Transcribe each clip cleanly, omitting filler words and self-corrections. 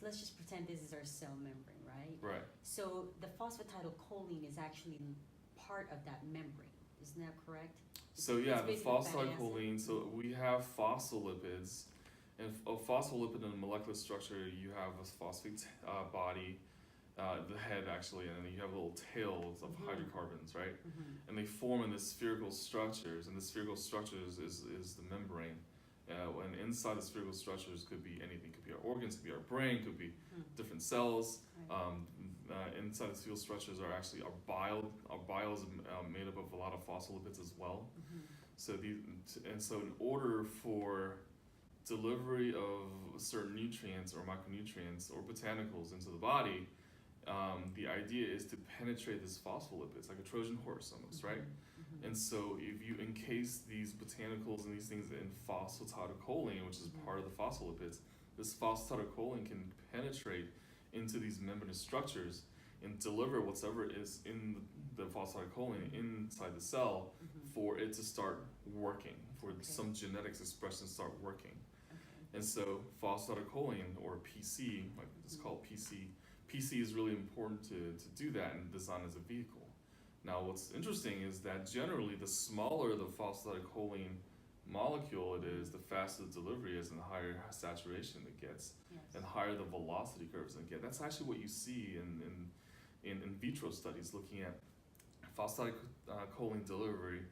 let's just pretend this is our cell membrane, right? Right. So the phosphatidylcholine is actually part of that membrane. Isn't that correct? So yeah, the basically fatty acid. phosphatidylcholine. So we have phospholipids, and a phospholipid in a molecular structure, you have a phosphate body, the head actually, and then you have little tails of hydrocarbons, right? And they form in the spherical structures, and the spherical structures is the membrane. And inside the spherical structures could be anything. Could be our organs, could be our brain, could be different cells. Right. Inside the spherical structures are actually our bile. Our bile is made up of a lot of phospholipids as well. So in order for delivery of certain nutrients or micronutrients or botanicals into the body, the idea is to penetrate this phospholipids like a Trojan horse almost, right? And so if you encase these botanicals and these things in phosphatidylcholine, which is part of the phospholipids, this phosphatidylcholine can penetrate into these membranous structures and deliver whatever is in the phosphatidylcholine inside the cell for it to start working, for some genetics expression to start working. And so phosphatidylcholine, or PC, like it's called PC is really important to do that and design as a vehicle. Now what's interesting is that generally the smaller the phosphatidylcholine molecule it is, the faster the delivery is and the higher saturation it gets, and higher the velocity curves it gets. That's actually what you see in vitro studies looking at phosphatidylcholine delivery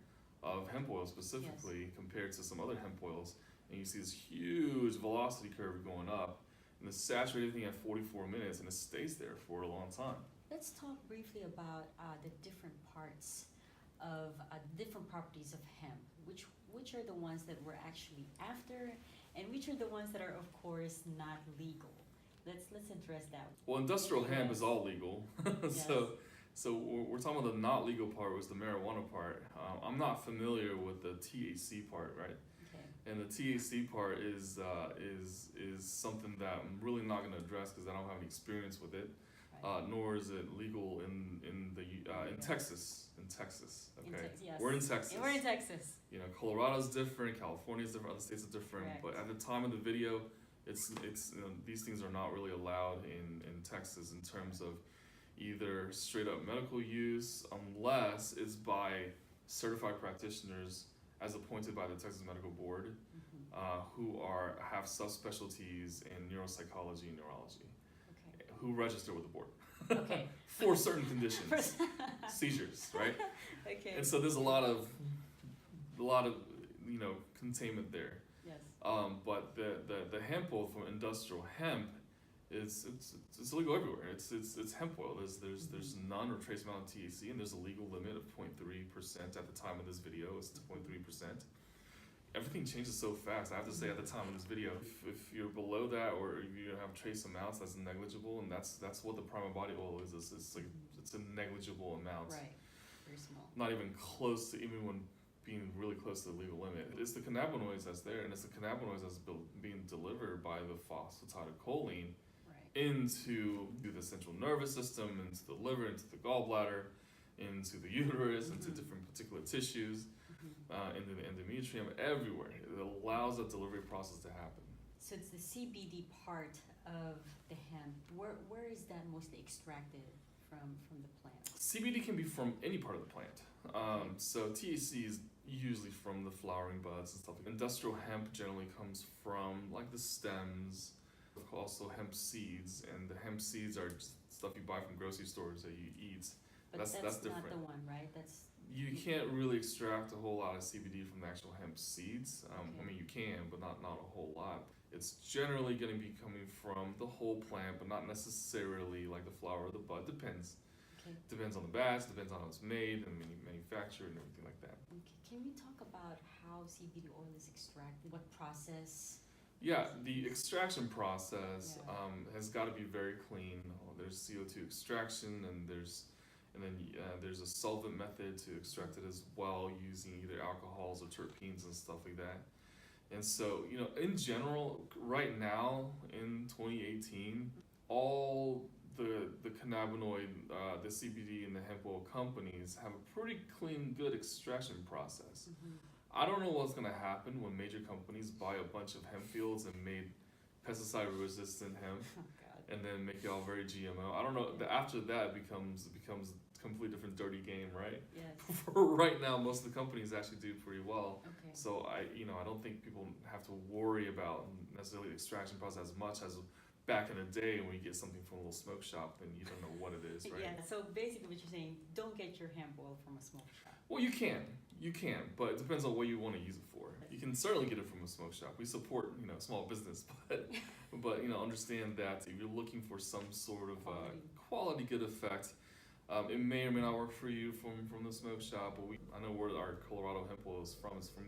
of hemp oil specifically compared to some other hemp oils, and you see this huge velocity curve going up, and it's saturated everything at 44 minutes, and it stays there for a long time. Let's talk briefly about the different parts of different properties of hemp. Which are the ones that we're actually after, and which are the ones that are, of course, not legal? Let's address that. Well, industrial hemp is all legal. So we're talking about the not legal part, was the marijuana part. I'm not familiar with the THC part, right? And the THC part is something that I'm really not going to address because I don't have any experience with it. Nor is it legal in Texas. Okay, we're in Texas. And we're in Texas. You know, Colorado's different, California's different, other states are different. But at the time of the video, it's these things are not really allowed in Texas in terms of either straight up medical use, unless it's by certified practitioners as appointed by the Texas Medical Board, who have subspecialties in neuropsychology and neurology, who register with the board for certain conditions, seizures, right? And so there's a lot of containment there. But the hemp oil from industrial hemp it's illegal everywhere. It's hemp oil. There's none or trace amount of THC, and there's a legal limit of 0.3% at the time of this video. It's 0.3%. Everything changes so fast. I have to say, at the time of this video, if you're below that or if you have trace amounts, that's negligible, and that's what the primal body oil is. It's a negligible amount. Right. Very small. Not even close to even being really close to the legal limit. It's the cannabinoids that's there, and it's the cannabinoids that's being delivered by the phosphatidylcholine into the central nervous system, into the liver, into the gallbladder, into the uterus, into different particular tissues, into the endometrium, everywhere. It allows that delivery process to happen. So it's the CBD part of the hemp. Where is that mostly extracted from the plant? CBD can be from any part of the plant. So THC is usually from the flowering buds and stuff. Industrial hemp generally comes from like the stems, also hemp seeds, and the hemp seeds are just stuff you buy from grocery stores that you eat. But that's different. Not the one, right? You can't really extract a whole lot of CBD from the actual hemp seeds. I mean, you can, but not a whole lot. It's generally going to be coming from the whole plant, but not necessarily like the flower or the bud. Depends. Depends on the batch, depends on how it's made and manufactured and everything like that. Can we talk about how CBD oil is extracted? What process? Yeah, the extraction process has got to be very clean. There's CO2 extraction, and there's a solvent method to extract it as well, using either alcohols or terpenes and stuff like that. And so, in general, right now in 2018, all the cannabinoid, the CBD and the hemp oil companies have a pretty clean, good extraction process. I don't know what's going to happen when major companies buy a bunch of hemp fields and made pesticide-resistant hemp and then make it all very GMO. I don't know. After that, it becomes a completely different dirty game, right? Yes. For right now, most of the companies actually do pretty well. Okay. So I don't think people have to worry about necessarily the extraction process as much as back in the day when you get something from a little smoke shop and you don't know what it is, right? Yeah. So basically, what you're saying, don't get your hemp oil from a smoke shop. Well, you can, but it depends on what you want to use it for. You can certainly get it from a smoke shop. We support, small business, but understand that if you're looking for some sort of quality good effect, it may or may not work for you from the smoke shop. But I know where our Colorado hemp oil is from. It's from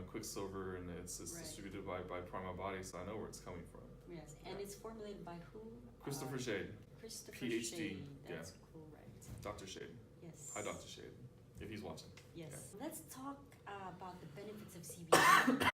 Quicksilver, and it's distributed by Prima Body, so I know where it's coming from. Yes, and it's formulated by who? Christopher Shade. Christopher PhD, Shade. That's cool, right? Dr. Shade. Yes. Hi, Dr. Shade, if he's watching. Yes. Yeah. Let's talk about the benefits of CBD